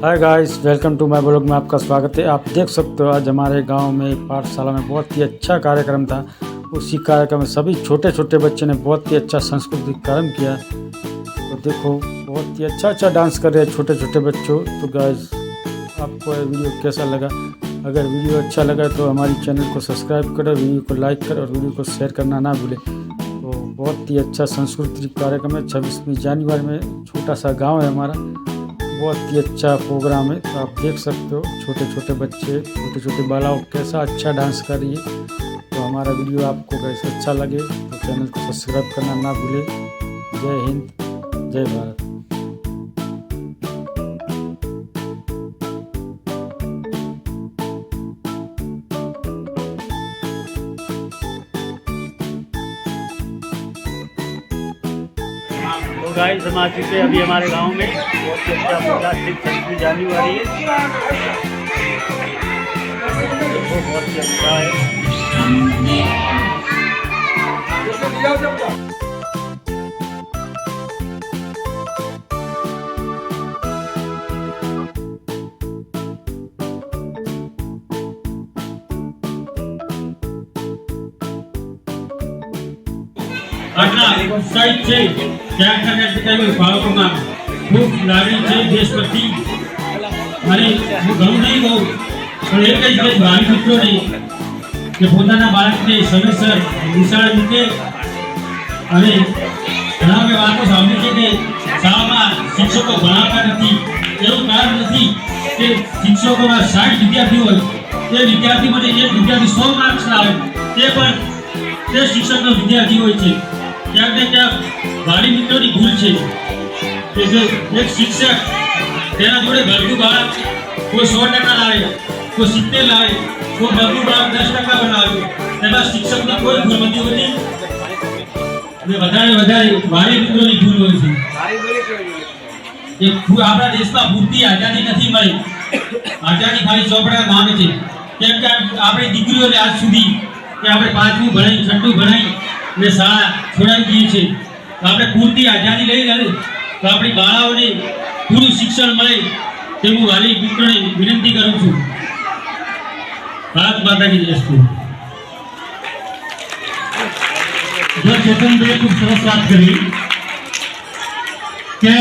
Hi guys, welcome to my blog में आपका स्वागत है। आप देख सकते हो आज हमारे गांव में पाठशाला में बहुत ही अच्छा कार्यक्रम था। उसी कार्यक्रम में सभी छोटे छोटे बच्चे ने बहुत ही अच्छा सांस्कृतिक कार्यक्रम किया। तो देखो बहुत ही अच्छा डांस कर रहे हैं छोटे छोटे बच्चों। तो गाइस आपको ये वीडियो कैसा लगा? अगर वीडियो अच्छा लगा तो हमारी चैनल को सब्सक्राइब करो, वीडियो को लाइक करो और वीडियो को शेयर करना ना भूलें। तो बहुत ही अच्छा सांस्कृतिक कार्यक्रम है। 26वीं जनवरी में छोटा सा गाँव है हमारा, बहुत ही अच्छा प्रोग्राम है। तो आप देख सकते हो छोटे छोटे बच्चे छोटे छोटे बालाओं कैसा अच्छा डांस कर रही है। तो हमारा वीडियो आपको कैसे अच्छा लगे तो चैनल को सब्सक्राइब करना ना भूलें। जय हिंद, जय भारत। तो गाइस हम आ चुके हैं अभी हमारे गांव में। बहुत ही अच्छा प्रोग्राम 26वीं जनवरी है। वो बहुत ही अच्छा है। આટલા ઉત્સાહિત છે ત્યાં કર્ણાટકના બાળકોમાં ખૂબ લાગણી છે દેશભક્તિ અને હું ઘણું નહીં કહું પણ એ કહીશ કે ભાવિ મિત્રોને કે પોતાના બાળકને સમયસર નિશાળે મૂકે અને ઘણા મેં વાતો સાંભળી છે કે શાળામાં શિક્ષકો ભણાવતા નથી। એવું કારણ નથી કે શિક્ષકોમાં 60 વિદ્યાર્થી હોય તે વિદ્યાર્થી માટે એક વિદ્યાર્થી 100 માર્ક્સ લાવે તે પણ તે શિક્ષકનો વિદ્યાર્થી હોય છે। क्या भाड़ी मित्रों की भूल है कि जो एक शिक्षक तेरा जोड़े भरतू बाळक कोई 100% लाए, कोई 70 लाए, कोई भरतू बाळक 10% बनावे, तेरा शिक्षक ने कोई भूल नहीं होती। ने વધારે भाड़ी मित्रों की भूल होती है। ये आपણા દેશમાં પૂરતી આઝાદી નથી મળી। આઝાદી ખાલી ચોપડા નામે છે। કેમ કે આપણી દીકરીઓને આજ સુધી કે આપણે 5મું ભણાઈ 6મું ભણાઈ ને શાળા છોડાવી દઈએ છીએ। તો આપણે પૂરતી આઝાદી લઈ લઈએ તો આપણી બાળાઓને પૂરું શિક્ષણ મળે તેવું વાલી મિત્રોને વિનંતી કરું છું। ભારત માતા की जय। जो चेतन भाई खूब सरस बात करी के